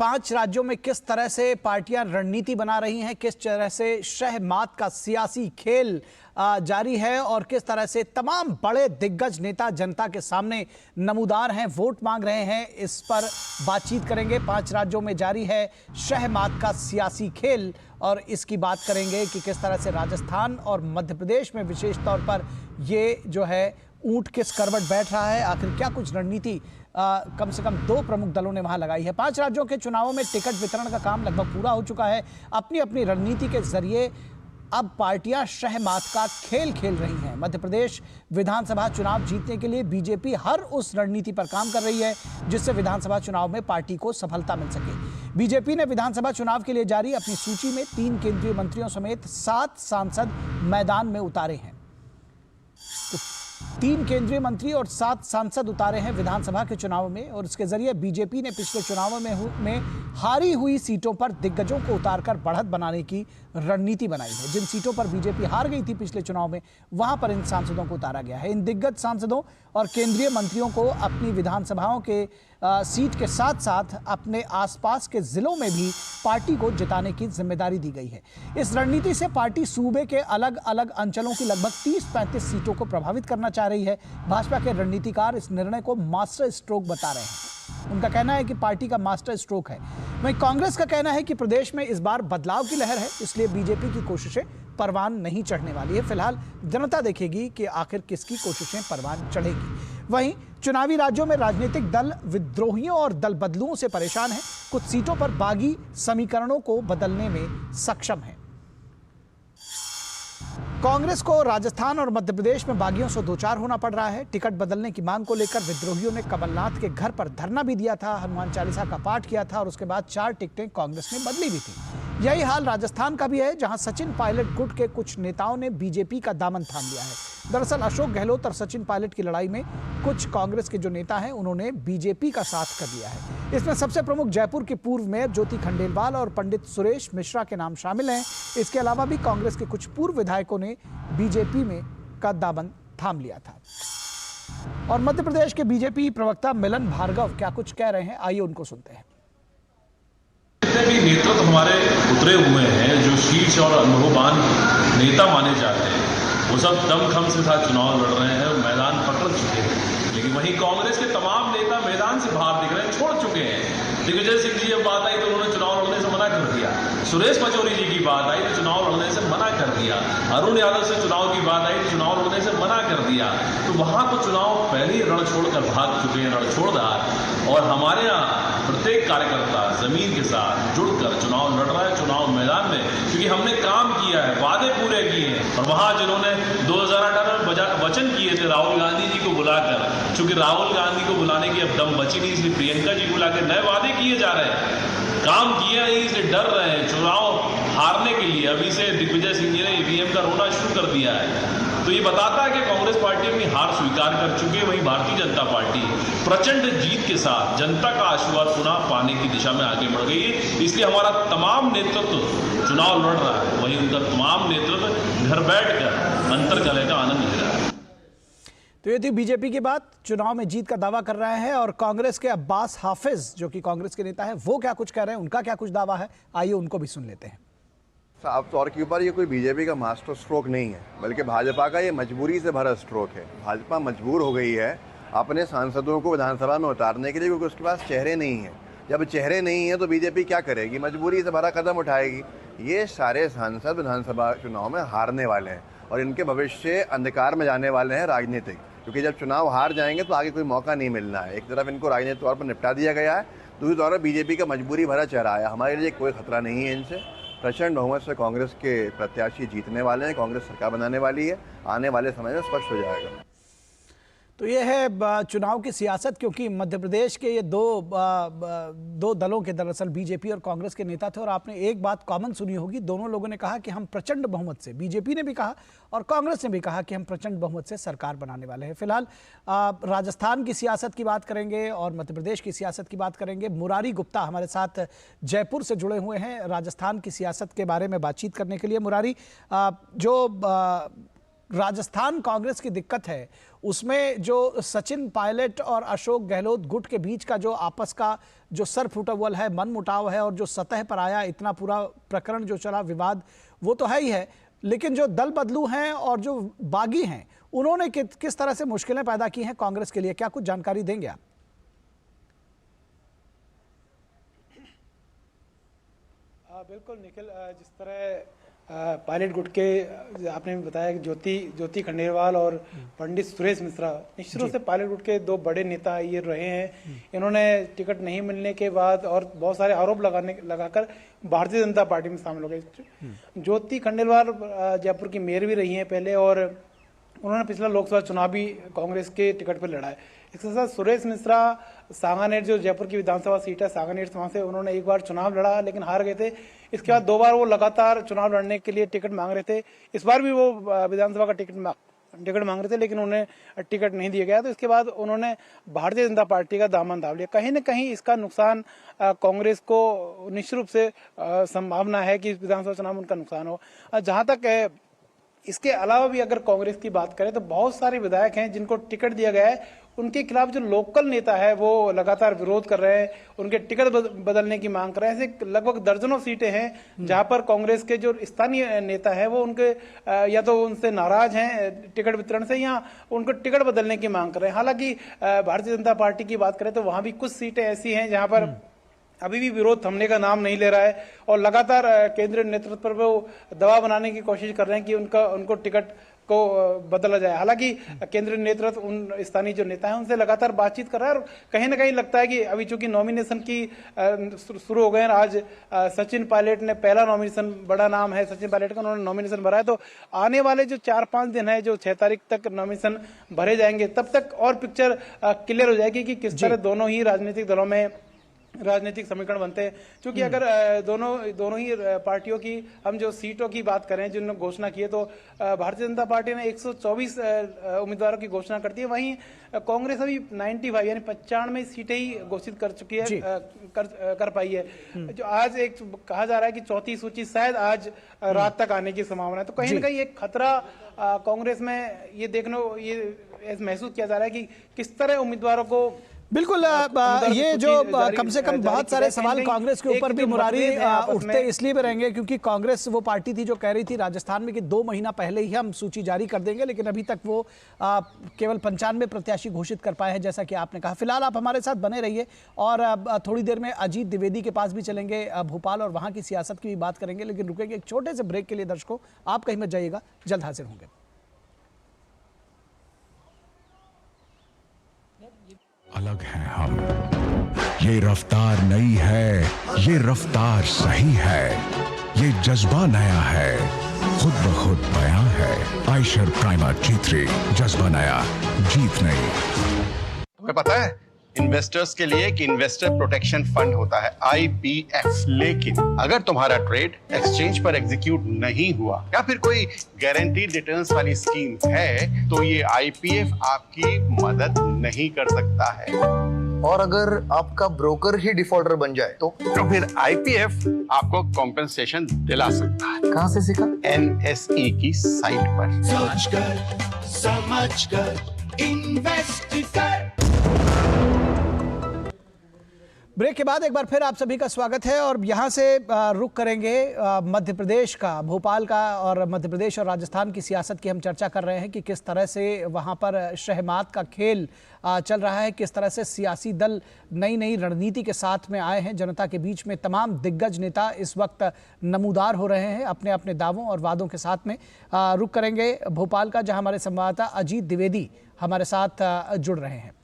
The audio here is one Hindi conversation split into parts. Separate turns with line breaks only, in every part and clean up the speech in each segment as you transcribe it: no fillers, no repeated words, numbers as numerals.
5 राज्यों में किस तरह से पार्टियां रणनीति बना रही हैं, किस तरह से शह-मात का सियासी खेल जारी है और किस तरह से तमाम बड़े दिग्गज नेता जनता के सामने नमूदार हैं, वोट मांग रहे हैं, इस पर बातचीत करेंगे। 5 राज्यों में जारी है शह-मात का सियासी खेल और इसकी बात करेंगे कि किस तरह से राजस्थान और मध्य प्रदेश में विशेष तौर पर ये जो है ऊंट किस करवट बैठ रहा है, आखिर क्या कुछ रणनीति कम से कम 2 प्रमुख दलों ने वहां लगाई है। 5 राज्यों के चुनावों में टिकट वितरण का काम लगभग पूरा हो चुका है। अपनी अपनी रणनीति के जरिए अब पार्टियां शह-मात का खेल खेल रही हैं। मध्य प्रदेश विधानसभा चुनाव जीतने के लिए बीजेपी हर उस रणनीति पर काम कर रही है जिससे विधानसभा चुनाव में पार्टी को सफलता मिल सके। बीजेपी ने विधानसभा चुनाव के लिए जारी अपनी सूची में 3 केंद्रीय मंत्रियों समेत 7 सांसद मैदान में उतारे हैं। तो 3 केंद्रीय मंत्री और 7 सांसद उतारे हैं विधानसभा के चुनाव में और इसके जरिए बीजेपी ने पिछले चुनावों में हारी हुई सीटों पर दिग्गजों को उतारकर बढ़त बनाने की रणनीति बनाई है। जिन सीटों पर बीजेपी हार गई थी पिछले चुनाव में, वहां पर इन सांसदों को उतारा गया है। इन दिग्गज सांसदों और केंद्रीय मंत्रियों को अपनी विधानसभाओं के सीट के साथ साथ अपने आसपास के जिलों में भी पार्टी को जिताने की जिम्मेदारी दी गई है। इस रणनीति से पार्टी सूबे के अलग अलग अंचलों की लगभग 30-35 सीटों को प्रभावित करना चाह रही है। भाजपा के रणनीतिकार इस निर्णय को मास्टर स्ट्रोक बता रहे हैं। उनका कहना है कि पार्टी का मास्टर स्ट्रोक है। वहीं कांग्रेस का कहना है कि प्रदेश में इस बार बदलाव की लहर है, इसलिए बीजेपी की कोशिशें परवान नहीं चढ़ने वाली है। फिलहाल जनता देखेगी कि आखिर किसकी कोशिशें परवान चढ़ेगी। वहीं चुनावी राज्यों में राजनीतिक दल विद्रोहियों और दल बदलुओं से परेशान हैं। कुछ सीटों पर बागी समीकरणों को बदलने में सक्षम हैं। कांग्रेस को राजस्थान और मध्य प्रदेश में बागियों से दो चार होना पड़ रहा है। टिकट बदलने की मांग को लेकर विद्रोहियों ने कमलनाथ के घर पर धरना भी दिया था, हनुमान चालीसा का पाठ किया था और उसके बाद 4 टिकटें कांग्रेस ने बदली भी थी। यही हाल राजस्थान का भी है, जहां सचिन पायलट गुट के कुछ नेताओं ने बीजेपी का दामन थाम लिया है। दरअसल अशोक गहलोत और सचिन पायलट की लड़ाई में कुछ कांग्रेस के जो नेता हैं उन्होंने बीजेपी का साथ कर लिया है। इसमें सबसे प्रमुख जयपुर के पूर्व मेयर ज्योति खंडेलवाल और पंडित सुरेश मिश्रा के नाम शामिल हैं। इसके अलावा भी कांग्रेस के कुछ पूर्व विधायकों ने बीजेपी में का दामन थाम लिया था। और मध्य प्रदेश के बीजेपी प्रवक्ता मिलन भार्गव क्या कुछ कह रहे हैं, आइए उनको सुनते हैं।
जितने भी नेतृत्व हमारे उतरे हुए हैं, जो शीर्ष और अनुभववान नेता माने जाते हैं, वो सब दमखम से साथ चुनाव लड़ रहे हैं, मैदान पकड़ चुके हैं। लेकिन वहीं कांग्रेस के तमाम नेता मैदान से बाहर दिख रहे हैं, छोड़ चुके हैं। दिग्विजय सिंह जी जब बात आई तो उन्होंने चुनाव लड़ने से मना कर दिया। सुरेश पचौरी जी की बात आई तो चुनाव लड़ने से मना कर दिया। अरुण यादव से चुनाव की बात आई तो चुनाव लड़ने से मना कर दिया। तो वहां तो चुनाव पहले ही रण छोड़कर भाग चुके हैं, रण छोड़दार। और हमारे यहाँ प्रत्येक कार्यकर्ता जमीन के साथ जुड़कर चुनाव लड़ रहा है, चुनाव मैदान में, क्योंकि हमने काम किया है, वादे पूरे किए हैं। और वहां जिन्होंने 2018 में वचन किए थे राहुल गांधी जी को बुलाकर, चूंकि राहुल गांधी को बुलाने की अब दम बची नहीं, इसलिए प्रियंका जी को बुलाकर नए वादे किए जा रहे हैं। काम किए नहीं, इसलिए डर रहे हैं चुनाव हारने के लिए। अभी से दिग्विजय सिंह जी ने ईवीएम का रोना शुरू कर दिया है। तो ये बताता है कि कांग्रेस पार्टी अपनी हार स्वीकार कर चुकी है। वहीं भारतीय जनता पार्टी प्रचंड जीत के साथ जनता का आशीर्वाद पुनः पाने की दिशा में आगे बढ़ गई है। इसलिए हमारा तमाम नेतृत्व चुनाव लड़ रहा है, वहीं उनका तमाम नेतृत्व घर बैठकर अंतर्कलह का आनंद ले रहा है।
तो ये थी बीजेपी की बात, चुनाव में जीत का दावा कर रहे हैं। और कांग्रेस के अब्बास हाफिज जो कि कांग्रेस के नेता हैं, वो क्या कुछ कह रहे हैं, उनका क्या कुछ दावा है, आइए उनको भी सुन लेते हैं।
साफ तौर के ऊपर ये कोई बीजेपी का मास्टर स्ट्रोक नहीं है, बल्कि भाजपा का ये मजबूरी से भरा स्ट्रोक है। भाजपा मजबूर हो गई है अपने सांसदों को विधानसभा में उतारने के लिए, क्योंकि उसके पास चेहरे नहीं हैं। जब चेहरे नहीं है तो बीजेपी क्या करेगी, मजबूरी से भरा कदम उठाएगी। ये सारे सांसद विधानसभा चुनाव में हारने वाले हैं और इनके भविष्य अंधकार में जाने वाले हैं राजनीतिक, क्योंकि जब चुनाव हार जाएंगे तो आगे कोई मौका नहीं मिलना है। एक तरफ इनको राजनीतिक तौर पर निपटा दिया गया है, दूसरी तौर पर बीजेपी का मजबूरी भरा चेहरा है। हमारे लिए कोई खतरा नहीं है इनसे। प्रचंड बहुमत से कांग्रेस के प्रत्याशी जीतने वाले हैं, कांग्रेस सरकार बनाने वाली है, आने वाले समय में स्पष्ट हो जाएगा।
तो ये है चुनाव की सियासत, क्योंकि मध्य प्रदेश के ये दो दलों के दरअसल बीजेपी और कांग्रेस के नेता थे और आपने एक बात कॉमन सुनी होगी, दोनों लोगों ने कहा कि हम प्रचंड बहुमत से, बीजेपी ने भी कहा और कांग्रेस ने भी कहा कि हम प्रचंड बहुमत से सरकार बनाने वाले हैं। फिलहाल राजस्थान की सियासत की बात करेंगे और मध्य प्रदेश की सियासत की बात करेंगे। मुरारी गुप्ता हमारे साथ जयपुर से जुड़े हुए हैं राजस्थान की सियासत के बारे में बातचीत करने के लिए। मुरारी, जो राजस्थान कांग्रेस की दिक्कत है उसमें जो सचिन पायलट और अशोक गहलोत गुट के बीच का जो आपस का जो सर फुटबॉल है, मनमुटाव है और जो सतह पर आया इतना पूरा प्रकरण जो चला, विवाद, वो तो है ही है। लेकिन जो दल बदलू हैं और जो बागी हैं उन्होंने किस तरह से मुश्किलें पैदा की हैं कांग्रेस के लिए, क्या कुछ जानकारी देंगे आप?
बिल्कुल निखिल, जिस तरह पायलट गुट के आपने बताया कि ज्योति खंडेलवाल और पंडित सुरेश मिश्रा निश्चित रूप से पायलट गुट के दो बड़े नेता ये रहे हैं। इन्होंने टिकट नहीं मिलने के बाद और बहुत सारे आरोप लगाकर भारतीय जनता पार्टी में शामिल हो गए। ज्योति खंडेलवाल जयपुर की मेयर भी रही हैं पहले, और उन्होंने पिछला लोकसभा चुनाव भी कांग्रेस के टिकट पर लड़ा है। इसके साथ सुरेश मिश्रा सांगानेर, जो जयपुर की विधानसभा सीट है सांगानेर, वहां से उन्होंने एक बार चुनाव लड़ा लेकिन हार गए थे। इसके बाद 2 बार वो लगातार चुनाव लड़ने के लिए टिकट मांग रहे थे। इस बार भी वो विधानसभा का टिकट मांग रहे थे लेकिन उन्हें टिकट नहीं दिया गया। तो इसके बाद उन्होंने भारतीय जनता पार्टी का दामन थाम लिया। कहीं न कहीं इसका नुकसान कांग्रेस को निश्चित रूप से संभावना है कि विधानसभा चुनाव में उनका नुकसान हो। जहां तक इसके अलावा भी अगर कांग्रेस की बात करें तो बहुत सारे विधायक हैं जिनको टिकट दिया गया है, उनके खिलाफ जो लोकल नेता है वो लगातार विरोध कर रहे हैं, उनके टिकट बदलने की मांग कर रहे हैं। ऐसे लगभग दर्जनों सीटें हैं जहां पर कांग्रेस के जो स्थानीय नेता है वो उनके या तो उनसे नाराज हैं टिकट वितरण से, या उनको टिकट बदलने की मांग कर रहे हैं। हालांकि भारतीय जनता पार्टी की बात करें तो वहां भी कुछ सीटें ऐसी हैं जहां पर अभी भी विरोध थमने का नाम नहीं ले रहा है और लगातार केंद्रीय नेतृत्व पर वो दबाव बनाने की कोशिश कर रहे हैं कि उनको टिकट को बदला जाए। हालांकि केंद्रीय नेतृत्व उन स्थानीय जो नेता हैं उनसे लगातार बातचीत कर रहा है और कहीं ना कहीं लगता है कि अभी चूंकि नॉमिनेशन की शुरू हो गए हैं, आज सचिन पायलट ने पहला नॉमिनेशन, बड़ा नाम है सचिन पायलट का, उन्होंने नॉमिनेशन भरा है। तो आने वाले जो 4-5 दिन है, जो 6 तारीख तक नॉमिनेशन भरे जाएंगे, तब तक और पिक्चर क्लियर हो जाएगी कि किस तरह दोनों ही राजनीतिक दलों में राजनीतिक समीकरण बनते हैं। क्योंकि अगर दोनों ही पार्टियों की हम जो सीटों की बात करें जिन्होंने घोषणा की है, तो भारतीय जनता पार्टी ने 124 उम्मीदवारों की घोषणा करती है, वहीं कांग्रेस अभी 95 यानी 95 सीटें ही घोषित कर चुकी है, कर पाई है। जो आज एक कहा जा रहा है कि चौथी सूची शायद आज रात तक आने की संभावना है। तो कहीं ना कहीं एक खतरा कांग्रेस में ये महसूस किया जा रहा है कि किस तरह उम्मीदवारों को
बिल्कुल ये जो कम से कम बहुत सारे सवाल कांग्रेस के ऊपर भी मुरारी उठते इसलिए भी रहेंगे क्योंकि कांग्रेस वो पार्टी थी जो कह रही थी राजस्थान में कि 2 महीना पहले ही हम सूची जारी कर देंगे, लेकिन अभी तक वो केवल 95 प्रत्याशी घोषित कर पाए हैं, जैसा कि आपने कहा। फिलहाल आप हमारे साथ बने रहिए और थोड़ी देर में अजीत द्विवेदी के पास भी चलेंगे भोपाल और वहां की सियासत की भी बात करेंगे, लेकिन रुकेंगे एक छोटे से ब्रेक के लिए। दर्शकों, आप कहीं मत जाइएगा, जल्द हाजिर होंगे।
अलग हैं हम, ये रफ्तार नई है, ये रफ्तार सही है, ये जज्बा नया है, खुद ब खुद बयां है। आयशर प्राइमर G3, जज्बा नया, जीत नई।
तुम्हें पता है इन्वेस्टर्स के लिए कि इन्वेस्टर प्रोटेक्शन फंड होता है IPF, लेकिन अगर तुम्हारा ट्रेड एक्सचेंज पर एग्जीक्यूट नहीं हुआ या फिर कोई गारंटीड रिटर्न्स वाली स्कीम है तो ये IPF आपकी मदद नहीं कर सकता है।
और अगर आपका ब्रोकर ही डिफॉल्टर बन जाए तो
फिर IPF आपको कॉम्पेंसेशन दिला सकता है।
कहां से सीखा?
NSE की साइट पर।
सोचकर समझकर इन्वेस्ट कर।
ब्रेक के बाद एक बार फिर आप सभी का स्वागत है और यहाँ से रुख करेंगे मध्य प्रदेश का, भोपाल का, और मध्य प्रदेश और राजस्थान की सियासत की हम चर्चा कर रहे हैं कि किस तरह से वहाँ पर शहमात का खेल चल रहा है, किस तरह से सियासी दल नई नई रणनीति के साथ में आए हैं जनता के बीच में। तमाम दिग्गज नेता इस वक्त नमूदार हो रहे हैं अपने अपने दावों और वादों के साथ में। रुख करेंगे भोपाल का, जहाँ हमारे संवाददाता अजीत द्विवेदी हमारे साथ जुड़ रहे हैं।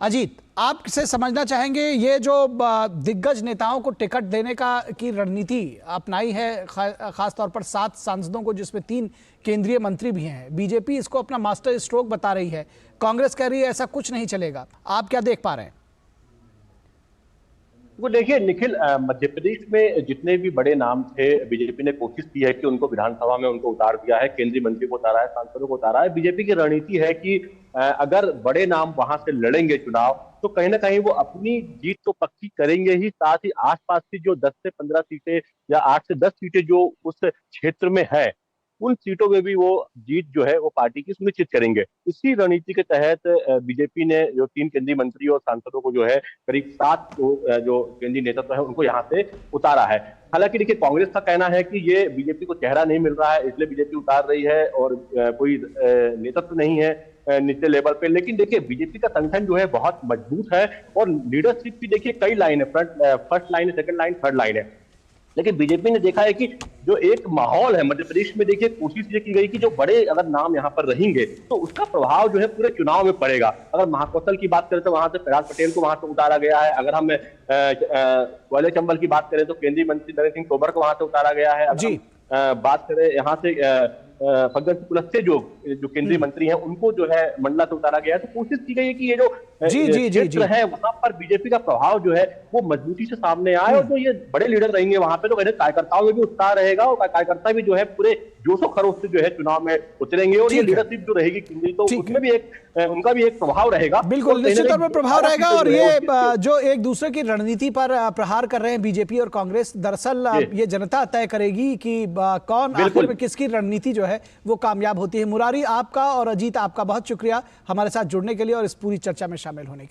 अजीत, आपसे समझना चाहेंगे ये जो दिग्गज नेताओं को टिकट देने की रणनीति अपनाई है, खासतौर पर 7 सांसदों को जिसमें 3 केंद्रीय मंत्री भी हैं, बीजेपी इसको अपना मास्टर स्ट्रोक बता रही है, कांग्रेस कह रही है ऐसा कुछ नहीं चलेगा। आप क्या देख पा रहे हैं?
वो देखिए निखिल, मध्य प्रदेश में जितने भी बड़े नाम थे बीजेपी ने कोशिश की है कि उनको विधानसभा में उनको उतार दिया है, केंद्रीय मंत्री को उतारा है, सांसदों को उतारा है। बीजेपी की रणनीति है कि अगर बड़े नाम वहां से लड़ेंगे चुनाव तो कहीं ना कहीं वो अपनी जीत तो पक्की करेंगे ही, साथ ही आसपास की जो 10 से 15 सीटें या 8 से 10 सीटें जो उस क्षेत्र में है उन सीटों में भी वो जीत जो है वो पार्टी की सुनिश्चित करेंगे। इसी रणनीति के तहत बीजेपी ने जो 3 केंद्रीय मंत्री और सांसदों को जो है करीब 7 जो केंद्रीय नेतृत्व है उनको यहाँ से उतारा है। हालांकि देखिए, कांग्रेस का कहना है कि ये बीजेपी को चेहरा नहीं मिल रहा है इसलिए बीजेपी उतार रही है और कोई नेतृत्व नहीं है निचले लेवल पे। लेकिन देखिए, बीजेपी का संगठन जो है बहुत मजबूत है और लीडरशिप भी देखिए कई लाइन है, फर्स्ट लाइन है, सेकंड लाइन, थर्ड लाइन है। लेकिन बीजेपी ने देखा है कि जो एक माहौल है मध्य प्रदेश में, देखिए कोशिश ये की गई कि जो बड़े अगर नाम यहाँ पर रहेंगे तो उसका प्रभाव जो है पूरे चुनाव में पड़ेगा। अगर महाकौशल की बात करें तो वहां से प्रहलाद पटेल को वहां से उतारा गया है। अगर हम कोयले चंबल की बात करें तो केंद्रीय मंत्री नरेंद्र सिंह तोमर को वहां से उतारा गया है। अगर हम बात करें यहाँ से फग्गन सिंह कुलस्ते जो केंद्रीय मंत्री हैं उनको जो है मंडला से उतारा गया है। तो कोशिश की गई है कि ये जो क्षेत्र है वहां पर बीजेपी का प्रभाव जो है वो मजबूती से सामने आए और जो ये बड़े लीडर रहेंगे वहां पे तो कहते कार्यकर्ताओं में भी उत्साह रहेगा और कार्यकर्ता भी जो है पूरे जोशो खरोश से जो है चुनाव में उतरेंगे और ये लीडरशिप जो रहेगी केंद्रीय तो उसमें भी उनका भी एक प्रभाव रहेगा।
बिल्कुल, निश्चित तौर पर प्रभाव रहेगा। और ये जो एक दूसरे की रणनीति पर प्रहार कर रहे हैं बीजेपी और कांग्रेस, दरअसल ये जनता तय करेगी कि कौन आखिर में किसकी रणनीति जो है वो कामयाब होती है। मुरारी, आपका और अजीत आपका बहुत शुक्रिया हमारे साथ जुड़ने के लिए और इस पूरी चर्चा में शामिल होने के लिए।